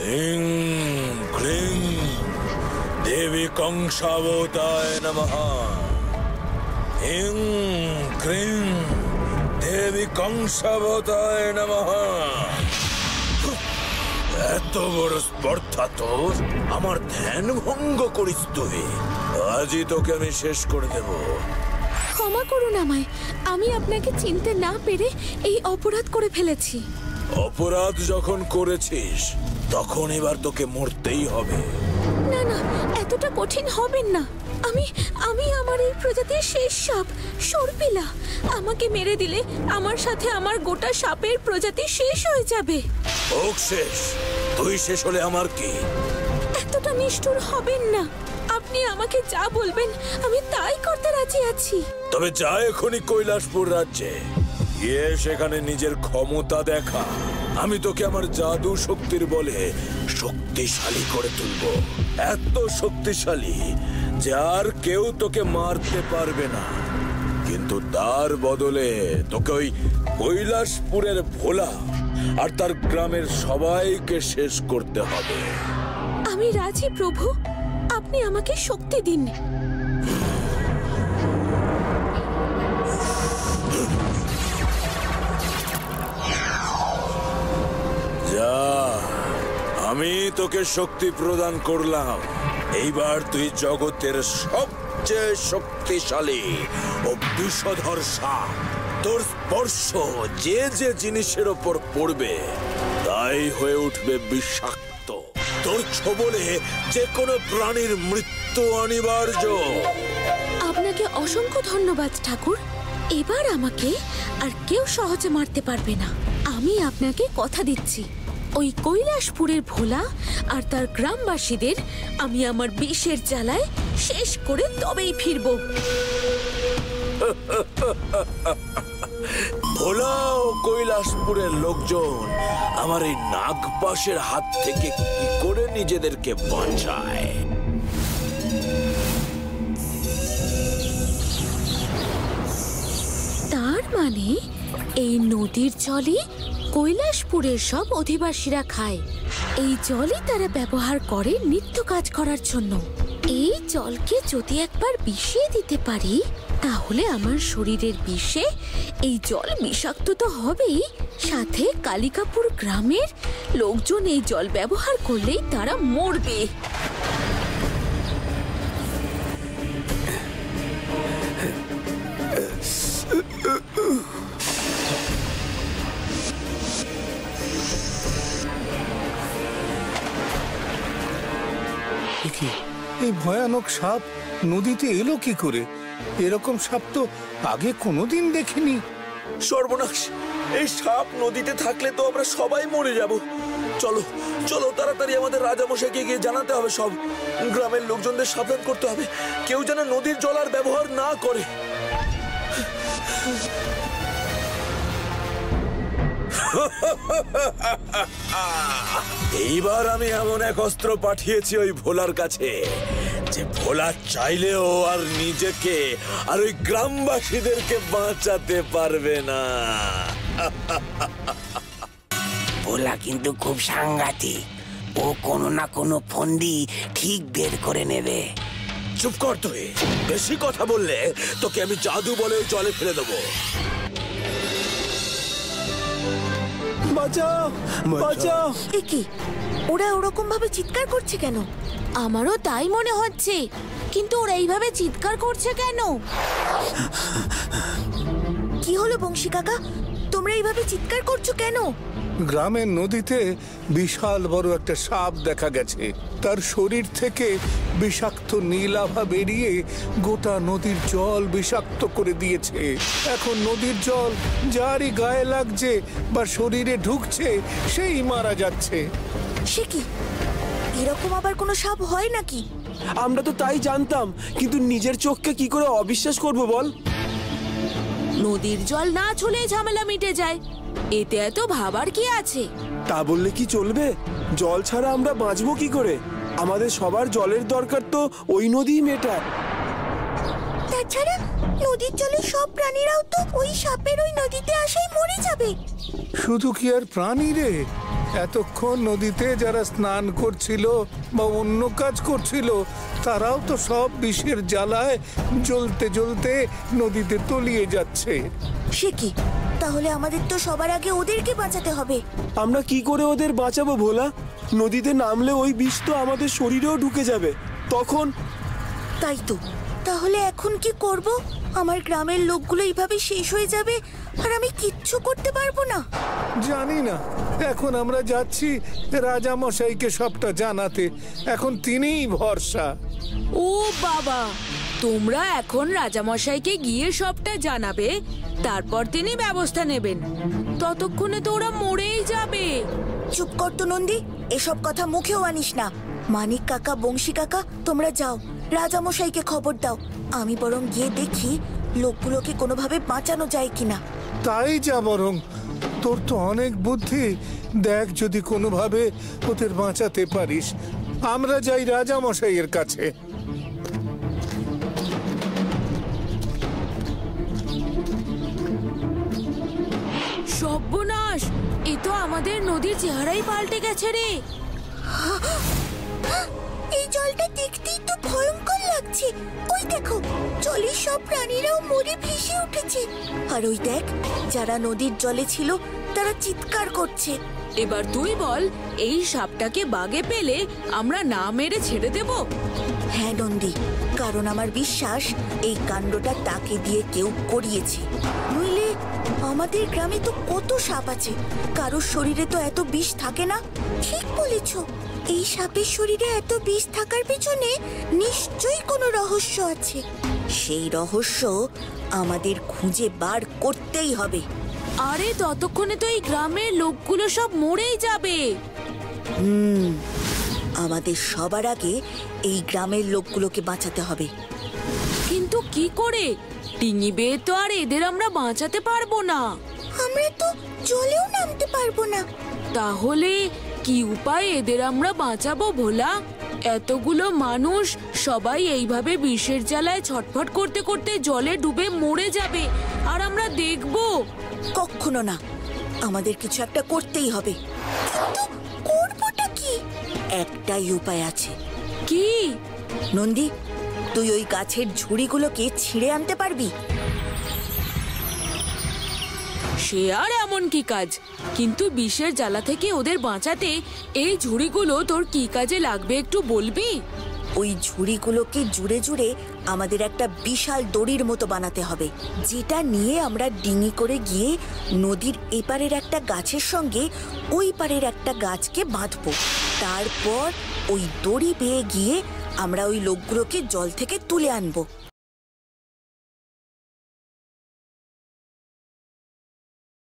ह्रीं क्लीं देवी कंसावताय नमः। ह्रीं क्लीं देवी कंसावताय नमः। এত বড় স্পর্ধা তোর, আমার ধ্যান ভঙ্গ করিস তুই। আজই তোকে আমি শেষ করে দেব। ক্ষমা করুন আমায়, আমি আপনাকে চিনতে না পেরে এই অপরাধ করে ফেলেছি। অপরাধ যখন করেছিস তখন এবার তোকে মরতেই হবে। না না, এতটা কঠিন হবেন না। আমি আমার এই প্রজাতির শেষ সাপ সর্পিলা। আমাকে মেরে দিলে আমার সাথে আমার গোটা সাপের প্রজাতি শেষ হয়ে যাবে। হোক শেষ, তুই শেষ হলে আমার কি? এতটা নিষ্ঠুর হবেন না। আপনি আমাকে যা বলবেন আমি তাই করতে রাজি আছি। তবে যা এখনই কৈলাসপুর রাজ্যে গিয়ে সেখানে নিজের ক্ষমতা দেখা। আমি তোকে আমার জাদু শক্তির বলে শক্তিশালী করে তুলব, এত শক্তিশালী যে আর কেউ তোকে মারতে পারবে না। কিন্তু তার বদলে তোকে ওই কৈলাসপুরের ভোলা আর তার গ্রামের সবাইকে শেষ করতে হবে। আমি রাজি প্রভু, আপনি আমাকে শক্তি দিন। যা, আমি তোকে শক্তি প্রদান করলাম। এইবার তুই জগতের সবচেয়ে শক্তিশালী ও বিষধর সাপ। তোর স্পর্শ যে যে জিনিসের ওপর পড়বে তাই হয়ে উঠবে বিষাক্ত। তোর ছোবলে যে কোনো প্রাণীর মৃত্যু অনিবার্য। আপনাকে অসংখ্য ধন্যবাদ ঠাকুর। এবার আমাকে আর কেউ সহজে মারতে পারবে না। আমি আপনাকে কথা দিচ্ছি, ওই কৈলাসপুরের ভোলা আর তার গ্রামবাসীদের আমি আমার বিষের জ্বালায় শেষ করে তবেই ফিরব। ভোলা ও কৈলাসপুরের লোকজন আমার এই নাগপাশের হাত থেকে কি করে নিজেদেরকে বাঁচায়? তার মানে এই নদীর জলই কৈলাসপুরের সব অধিবাসীরা খায়। এই জলই তারা ব্যবহার করে নিত্য কাজ করার জন্য। এই জলকে যদি একবার বিষিয়ে দিতে পারি তাহলে আমার শরীরের বিষে এই জল বিষাক্ত তো হবেই, সাথে কালিকাপুর গ্রামের লোকজন এই জল ব্যবহার করলেই তারা মরবে। এই ভয়ানক সাপ নদীতে এলো কি করে? এরকম সাপ তো আগে কোনোদিন দেখিনি। সর্বনাশ, এই সাপ নদীতে থাকলে তো আমরা সবাই মরে যাব। চলো চলো, তাড়াতাড়ি আমাদের রাজামশাইকে গিয়ে জানাতে হবে। সব গ্রামের লোকজনদের সাবধান করতে হবে, কেউ যেন নদীর জল আর ব্যবহার না করে। এইবার আমি এমন এক অস্ত্র পাঠিয়েছি ওই ভোলার কাছে যে ভোলা চাইলেও আর নিজেকে আর ওই গ্রামবাসীদেরকে বাঁচাতে পারবে না। ভোলা কিন্তু খুব সাংঘাতিক, ও কোনো না কোনো ফন্দি ঠিক বের করে নেবে। চুপ কর তুই, বেশি কথা বললে তোকে আমি জাদু বলে জলে ফেলে দেবো। বাঁচাও বাঁচাও! এ কি, ওরা ওরকম ভাবে চিৎকার করছে কেন? আমারও তাই মনে হচ্ছে, কিন্তু ওরা এইভাবে চিৎকার করছে কেন? কি হলো বংশী কাকা, তোমরা এইভাবে চিৎকার করছো কেন? গ্রামের নদীতে বিশাল বড় একটা সাপ দেখা গেছে। তার শরীর থেকে বিষাক্ত নীলাভা বেরিয়ে গোটা নদীর জল বিষাক্ত করে দিয়েছে। এখন নদীর জল যারই গায়ে লাগছে বা শরীরে ঢুকছে সেই মারা যাচ্ছে। সে কি, এরকম আবার কোনো সাপ হয় নাকি? আমরা তো তাই জানতাম, কিন্তু নিজের চোখকে কি করে অবিশ্বাস করব বল? নদীর জল না ছুলে ঝামেলা মিটে যায়, এতে এত ভাবার কি আছে? তা বললে কি চলবে? জল ছাড়া আমরা বাঁচবো কি করে? আমাদের সবার জলের দরকার তো ওই নদীই মেটায়। তাছাড়া নদীর জলে সব প্রাণীরাও তো ওই সাপের ওই নদীতে আসাই মরে যাবে। শুধু কি আর প্রাণী রে, এতক্ষণ নদীতে যারা স্নান করছিল বা অন্য কাজ করছিল তারাও তো সব বিষের জ্বালায় জ্বলতে জ্বলতে নদীতে তলিয়ে যাচ্ছে। সে কি, তাহলে আমাদের তো সবার আগে ওদেরকে বাঁচাতে হবে। আমরা কি করে ওদের বাঁচাবো ভোলা? নদীতে নামলে ওই বিষ তো আমাদের শরীরেও ঢুকে যাবে তখন। তাই তো, তাহলে এখন কি করব? আমার গ্রামের লোকগুলো এইভাবে শেষ হয়ে যাবে আর আমি কিচ্ছু করতে পারবো না। জানি না, এখন আমরা যাচ্ছি রাজা মশাইকে সবটা জানাতে। এখন তিনিই ভরসা। ও বাবা, তোমরা এখন রাজামশাইকে গিয়ে সবটা জানাবে, তারপর তিনি ব্যবস্থা নেবেন। ততক্ষণে তো ওরা মরেই যাবে। চুপ কর তো নন্দী, এসব কথা মুখেও আনিস না। মানিক কাকা, বংশী কাকা, তোমরা যাও, রাজামশাইকে খবর দাও। আমি বরং গিয়ে দেখি লোকগুলোকে কোনোভাবে বাঁচানো যায় কিনা। তাই যা বরং, তোর তো অনেক বুদ্ধি। দেখ যদি কোনোভাবে ওদের বাঁচাতে পারিস। আমরা যাই রাজা মশাইয়ের কাছে। সর্বনাশ, এ তো আমাদের নদীর চেহারাই পাল্টে গেছে রে। এই জলটা দেখতেই তো ভয়ঙ্কর লাগছে। ওই দেখো, জলের সব প্রাণীরাও মরে ভেসে উঠেছে। আর ওই দেখ, যারা নদীর জলে ছিল তারা চিৎকার করছে। এবার তুই বল, এই সাপটাকে বাগে পেলে আমরা না মেরে ছেড়ে দেব? হ্যাঁ নন্দী, কারণ আমার বিশ্বাস এই কাণ্ডটা তাকে দিয়ে কেউ করিয়েছে। নইলে আমাদের গ্রামে তো কত সাপ আছে, কারোর শরীরে তো এত বিষ থাকে না। ঠিক বলেছ, এই সাপের শরীরে এত বিষ থাকার পেছনে নিশ্চয়ই কোনো রহস্য আছে। সেই রহস্য আমাদের খুঁজে বার করতেই হবে। আরে ততক্ষণে তো এই গ্রামের লোকগুলো সব মরেই যাবে। আমাদের সবার আগে এই গ্রামের লোকগুলোকে বাঁচাতে হবে। কিন্তু কি করে? ডিঙি বেয়ে তো আর এদের আমরা বাঁচাতে পারবো না। আমরা তো জলেও নামতে পারবো না। তাহলে কি উপায় এদের আমরা বাঁচাবো ভোলা? এতগুলো মানুষ সবাই এইভাবে বিষের জ্বালায় ছটফট করতে করতে জলে ডুবে মরে যাবে, আর আমরা দেখবো? কখনো না, আমাদের কিছু একটা করতেই হবে। কিন্তু করবোটা কি? একটাই উপায় আছে। কি? নন্দী, তুই ওই গাছের ঝুড়িগুলোকে ছিঁড়ে আনতে পারবি? সে আর এমন কি কাজ, কিন্তু বিষের জ্বালা থেকে ওদের বাঁচাতে এই ঝুড়িগুলো তোর কি কাজে লাগবে একটু বলবি? ওই ঝুড়িগুলোকে জুড়ে জুড়ে আমাদের একটা বিশাল দড়ির মতো বানাতে হবে, যেটা নিয়ে আমরা ডিঙি করে গিয়ে নদীর এপারের একটা গাছের সঙ্গে ওই পারের একটা গাছকে বাঁধবো। তারপর ওই দড়ি বেয়ে গিয়ে আমরা ওই লোকগুলোকে জল থেকে তুলে আনবো।